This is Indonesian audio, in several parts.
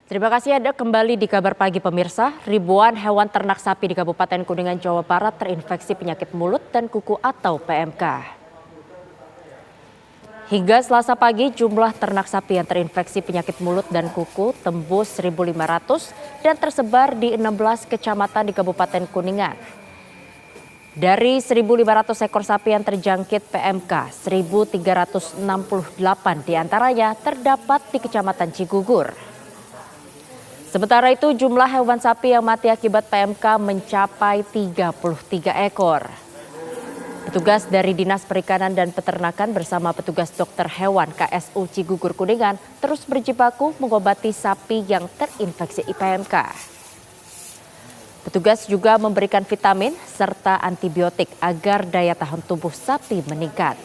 Terima kasih Anda kembali di Kabar Pagi pemirsa. Ribuan hewan ternak sapi di Kabupaten Kuningan, Jawa Barat terinfeksi penyakit mulut dan kuku atau PMK. Hingga Selasa pagi, jumlah ternak sapi yang terinfeksi penyakit mulut dan kuku tembus 1.500 dan tersebar di 16 kecamatan di Kabupaten Kuningan. Dari 1.500 ekor sapi yang terjangkit PMK, 1.368 diantaranya terdapat di Kecamatan Cigugur. Sementara itu jumlah hewan sapi yang mati akibat PMK mencapai 33 ekor. Petugas dari Dinas Perikanan dan Peternakan bersama petugas dokter hewan KSU Cigugur Kuningan terus berjibaku mengobati sapi yang terinfeksi PMK. Petugas juga memberikan vitamin serta antibiotik agar daya tahan tubuh sapi meningkat.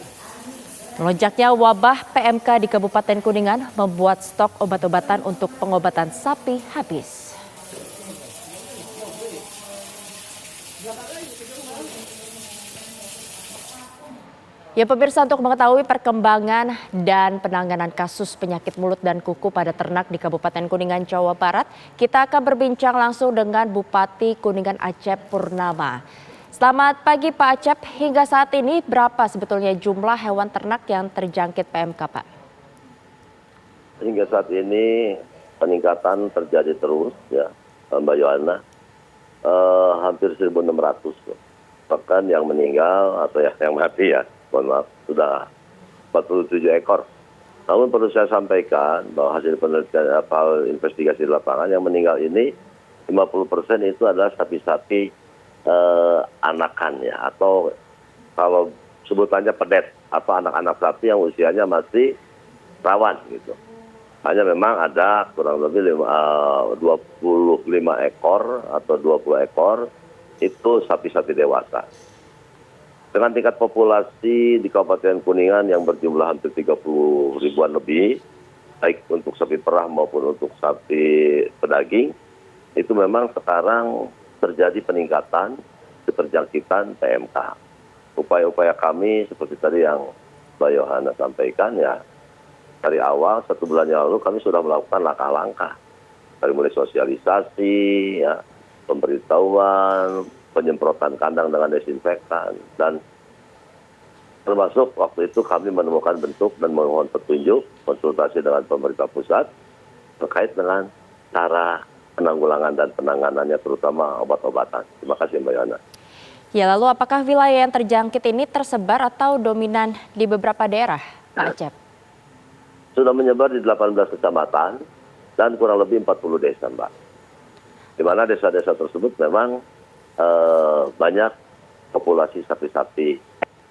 Melonjaknya wabah PMK di Kabupaten Kuningan membuat stok obat-obatan untuk pengobatan sapi habis. Ya pemirsa, untuk mengetahui perkembangan dan penanganan kasus penyakit mulut dan kuku pada ternak di Kabupaten Kuningan, Jawa Barat, kita akan berbincang langsung dengan Bupati Kuningan Acep Purnama. Selamat pagi Pak Acep, hingga saat ini berapa sebetulnya jumlah hewan ternak yang terjangkit PMK Pak? Hingga saat ini peningkatan terjadi terus ya Mbak Yohana, hampir 1.600. Bahkan yang meninggal atau yang mati ya, mohon maaf, sudah 47 ekor. Namun perlu saya sampaikan bahwa hasil penelitian investigasi di lapangan yang meninggal ini 50% itu adalah sapi-sapi anakan ya, atau kalau sebutannya pedet atau anak-anak sapi yang usianya masih rawan gitu. Hanya memang ada kurang lebih 25 ekor atau 20 ekor itu sapi-sapi dewasa. Dengan tingkat populasi di Kabupaten Kuningan yang berjumlah hampir 30 ribuan lebih, baik untuk sapi perah maupun untuk sapi pedaging, itu memang sekarang terjadi peningkatan keterjangkitan PMK. Upaya-upaya kami seperti tadi yang Mbak Yohana sampaikan ya, dari awal 1 bulan yang lalu kami sudah melakukan langkah-langkah. Dari mulai sosialisasi, ya, pemberitahuan, penyemprotan kandang dengan desinfektan, dan termasuk waktu itu kami menemukan bentuk dan memohon petunjuk konsultasi dengan pemerintah pusat terkait dengan cara penanggulangan dan penanganannya terutama obat-obatan. Terima kasih Mbak Yana. Ya lalu apakah wilayah yang terjangkit ini tersebar atau dominan di beberapa daerah Pak Acep? Sudah menyebar di 18 kecamatan dan kurang lebih 40 desa Mbak. Di mana desa-desa tersebut memang banyak populasi sapi-sapi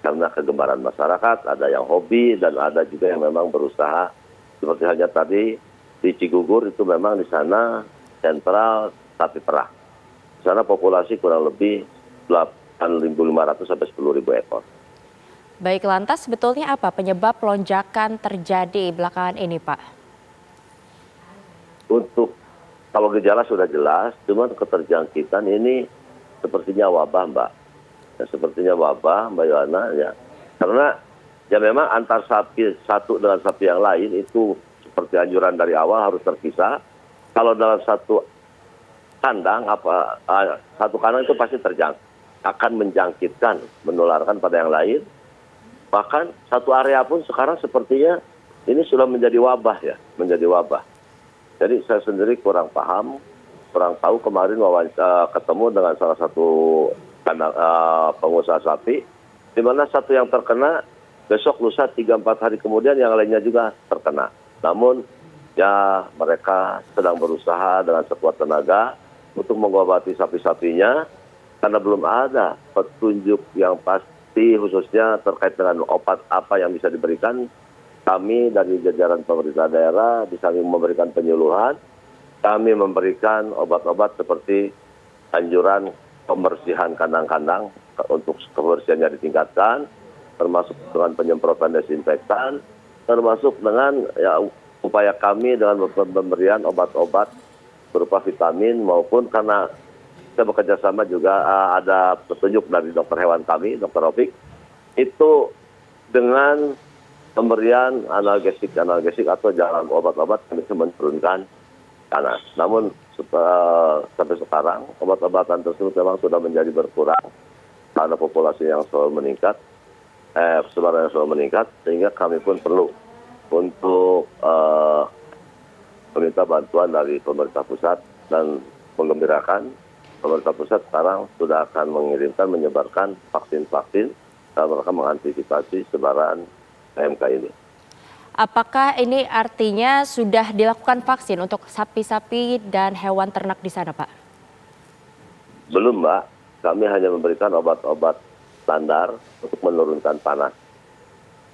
karena kegemaran masyarakat, ada yang hobi dan ada juga yang memang berusaha. Seperti halnya tadi di Cigugur itu memang di sana sentral sapi perah. Di sana populasi kurang lebih 8.500 sampai 10.000 ekor. Baik, lantas sebetulnya apa penyebab lonjakan terjadi belakangan ini Pak? Untuk kalau gejala sudah jelas, cuman keterjangkitan ini sepertinya wabah Mbak. Ya, sepertinya wabah Mbak Yohana ya. Karena ya memang antar sapi satu dengan sapi yang lain itu seperti anjuran dari awal harus terpisah. Kalau dalam satu kandang satu kandang itu pasti akan menjangkitkan, menularkan pada yang lain. Bahkan satu area pun sekarang sepertinya ini sudah menjadi wabah ya, menjadi wabah. Jadi saya sendiri kurang paham, kurang tahu. Kemarin ketemu dengan salah satu pengusaha sapi, di mana satu yang terkena, besok lusa 3-4 hari kemudian yang lainnya juga terkena. Namun ya mereka sedang berusaha dengan sekuat tenaga untuk mengobati sapi-sapinya karena belum ada petunjuk yang pasti khususnya terkait dengan obat apa yang bisa diberikan. Kami dari jajaran pemerintah daerah bisa memberikan penyuluhan, kami memberikan obat-obat seperti anjuran pembersihan kandang-kandang untuk kebersihannya ditingkatkan, termasuk dengan penyemprotan desinfektan, termasuk dengan ya, upaya kami dengan pemberian obat-obat berupa vitamin maupun karena kita bekerja sama juga ada petunjuk dari dokter hewan kami, Dr. Rofik, itu dengan pemberian analgesik atau jalan obat-obat yang bisa menurunkan panas. Namun sampai sekarang obat-obatan tersebut memang sudah menjadi berkurang karena populasi yang selalu meningkat, persebaran yang selalu meningkat, sehingga kami pun perlu untuk meminta bantuan dari pemerintah pusat, dan menggembirakan pemerintah pusat sekarang sudah akan menyebarkan vaksin-vaksin dalam rangka mengantisipasi sebaran PMK ini. Apakah ini artinya sudah dilakukan vaksin untuk sapi-sapi dan hewan ternak di sana, Pak? Belum, Mbak. Kami hanya memberikan obat-obat standar untuk menurunkan panas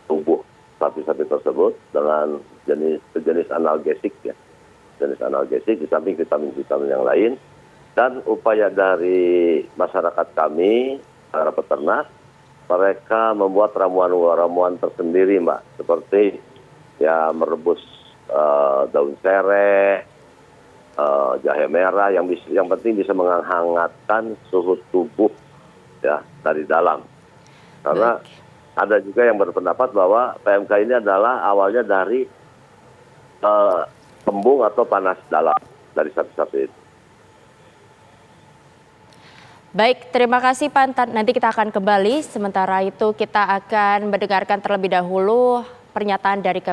tubuh sapi-sapi tersebut dengan jenis analgesik ya. Jenis analgesik di samping vitamin-vitamin yang lain. Dan upaya dari masyarakat kami, para peternak, mereka membuat ramuan-ramuan tersendiri, Mbak. Seperti ya merebus daun sereh, jahe merah, yang penting bisa menghangatkan suhu tubuh ya dari dalam. Karena ada juga yang berpendapat bahwa PMK ini adalah awalnya dari kembung atau panas dalam dari sapi-sapi itu. Baik, terima kasih Pak. Nanti kita akan kembali. Sementara itu kita akan mendengarkan terlebih dahulu pernyataan dari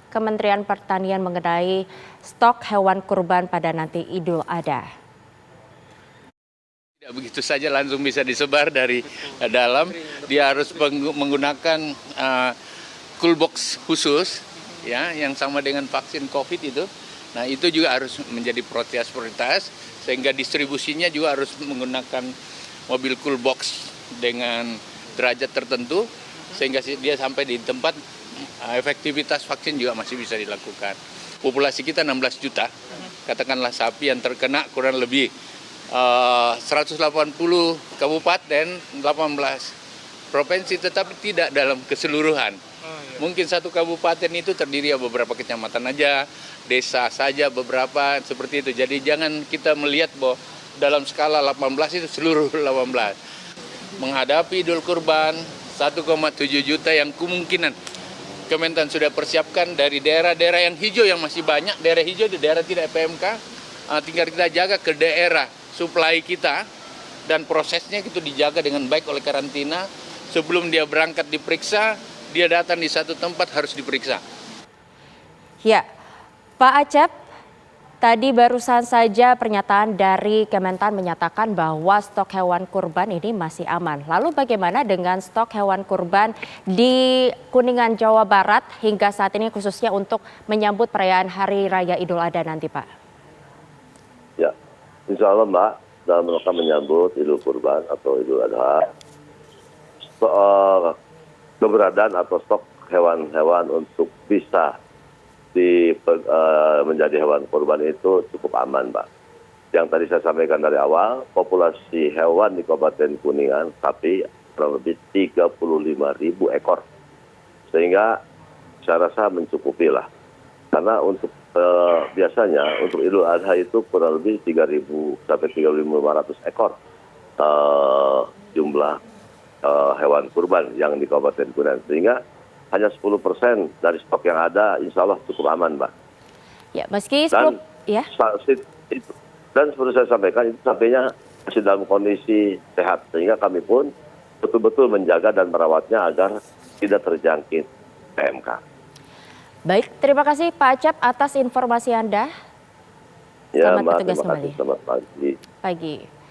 Kementerian Pertanian mengenai stok hewan kurban pada nanti Idul Adha. Tidak begitu saja langsung bisa disebar dari dalam, dia harus menggunakan cool box khusus ya, yang sama dengan vaksin COVID itu. Nah, itu juga harus menjadi prioritas sehingga distribusinya juga harus menggunakan mobil cool box dengan derajat tertentu sehingga dia sampai di tempat efektivitas vaksin juga masih bisa dilakukan. Populasi kita 16 juta, katakanlah sapi yang terkena kurang lebih 180 kabupaten, 18 provinsi, tetapi tidak dalam keseluruhan. Mungkin satu kabupaten itu terdiri dari beberapa kecamatan aja, desa saja beberapa, seperti itu. Jadi jangan kita melihat bahwa dalam skala 18 itu seluruh 18. Menghadapi Idul Kurban 1,7 juta yang kemungkinan Kementan sudah persiapkan dari daerah-daerah yang hijau yang masih banyak, daerah hijau di daerah tidak PMK, tinggal kita jaga ke daerah suplai kita dan prosesnya itu dijaga dengan baik oleh karantina. Sebelum dia berangkat diperiksa, dia datang di satu tempat harus diperiksa. Ya, Pak Acep, tadi barusan saja pernyataan dari Kementan menyatakan bahwa stok hewan kurban ini masih aman. Lalu bagaimana dengan stok hewan kurban di Kuningan, Jawa Barat hingga saat ini khususnya untuk menyambut perayaan Hari Raya Idul Adha nanti, Pak? Ya, insya Allah Mbak, dalam rangka menyambut Idul Kurban atau Idul Adha, keberadaan atau stok hewan-hewan untuk bisa menjadi hewan kurban itu cukup aman, Mbak. Yang tadi saya sampaikan dari awal, populasi hewan di Kabupaten Kuningan sapi kurang lebih 35.000 ekor. Sehingga saya rasa mencukupi lah. Karena untuk biasanya untuk Idul Adha itu kurang lebih 3.000 sampai 3.500 ekor jumlah hewan kurban yang di Kabupaten Kuningan. Sehingga hanya 10% dari stok yang ada, insya Allah cukup aman, Mbak. Ya, meski 10, dan seperti saya sampaikan, itu sapinya masih dalam kondisi sehat, sehingga kami pun betul-betul menjaga dan merawatnya agar tidak terjangkit PMK. Baik, terima kasih Pak Acep atas informasi Anda. Ya, Selamat Mbak, bertugas terima kasih. kembali. Selamat pagi. Pagi.